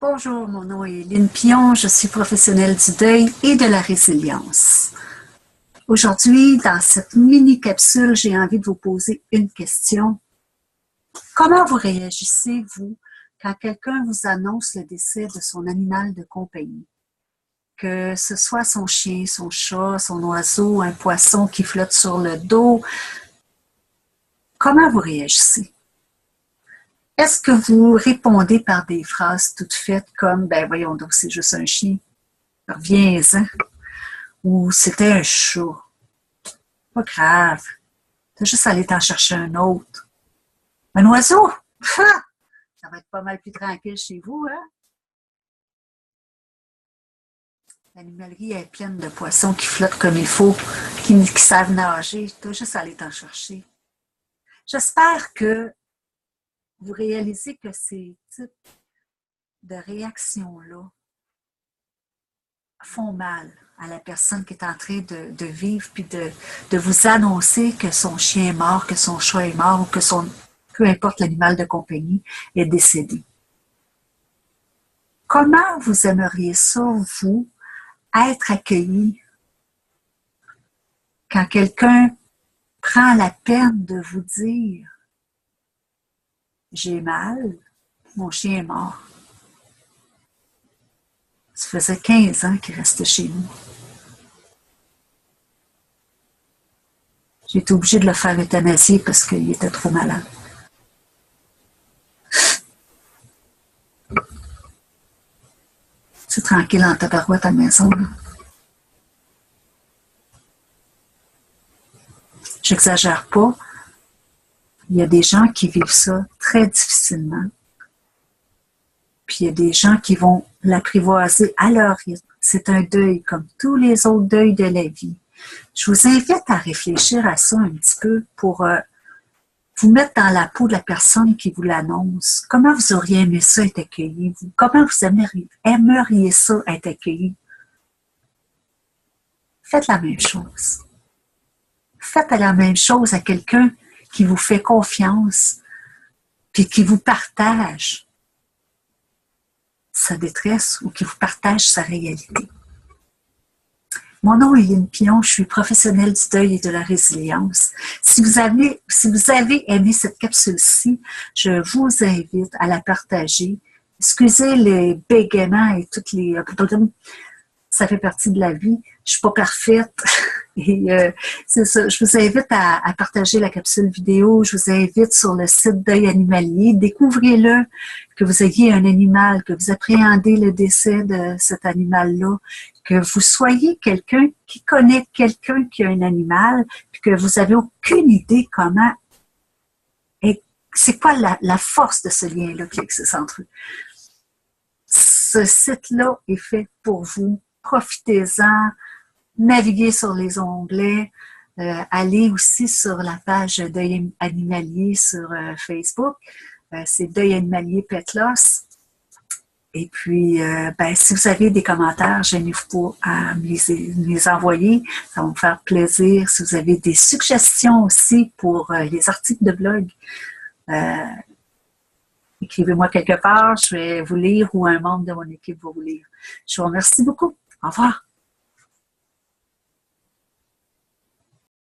Bonjour, mon nom est Lynne Pion, je suis professionnelle du deuil et de la résilience. Aujourd'hui, dans cette mini-capsule, j'ai envie de vous poser une question. Comment vous réagissez, vous, quand quelqu'un vous annonce le décès de son animal de compagnie? Que ce soit son chien, son chat, son oiseau, un poisson qui flotte sur le dos, comment vous réagissez? Est-ce que vous répondez par des phrases toutes faites comme « ben voyons donc, c'est juste un chien, reviens-en » ou « c'était un chat, pas grave, t'as juste à aller t'en chercher un autre. Un oiseau, ça va être pas mal plus tranquille chez vous, hein? » L'animalerie est pleine de poissons qui flottent comme il faut, qui savent nager, t'as juste à aller t'en chercher. J'espère que vous réalisez que ces types de réactions-là font mal à la personne qui est en train de vivre, puis de vous annoncer que son chien est mort, que son chat est mort, ou que peu importe l'animal de compagnie, est décédé. Comment vous aimeriez ça, vous, être accueilli quand quelqu'un prend la peine de vous dire « j'ai mal, mon chien est mort ». Ça faisait 15 ans qu'il restait chez nous. J'ai été obligée de le faire euthanasier parce qu'il était trop malade. C'est tranquille en tabarouette à la maison. Là. J'exagère pas. Il y a des gens qui vivent ça très difficilement. Puis il y a des gens qui vont l'apprivoiser à leur rythme. C'est un deuil comme tous les autres deuils de la vie. Je vous invite à réfléchir à ça un petit peu pour vous mettre dans la peau de la personne qui vous l'annonce. Comment vous auriez aimé ça être accueilli? Comment vous aimeriez ça être accueilli? Faites la même chose. Faites la même chose à quelqu'un qui vous fait confiance puis qui vous partage sa détresse ou qui vous partage sa réalité. Mon nom est Lynne Pion, je suis professionnelle du deuil et de la résilience. Si vous avez aimé cette capsule-ci, je vous invite à la partager. Excusez les bégaiements et toutes les... Ça fait partie de la vie. Je suis pas parfaite. Et c'est ça. Je vous invite à partager la capsule vidéo. Je vous invite sur le site Deuil Animalier. Découvrez-le, que vous ayez un animal, que vous appréhendez le décès de cet animal-là, que vous soyez quelqu'un qui connaît quelqu'un qui a un animal, puis que vous n'avez aucune idée comment et c'est quoi la force de ce lien-là qui existe entre eux. Ce site-là est fait pour vous. Profitez-en, naviguez sur les onglets, allez aussi sur la page Deuil Animalier sur Facebook. C'est Deuil Animalier Pet Loss. Et puis, si vous avez des commentaires, gênez-vous pas à me les envoyer. Ça va me faire plaisir. Si vous avez des suggestions aussi pour les articles de blog, écrivez-moi quelque part. Je vais vous lire ou un membre de mon équipe va vous lire. Je vous remercie beaucoup. Au revoir.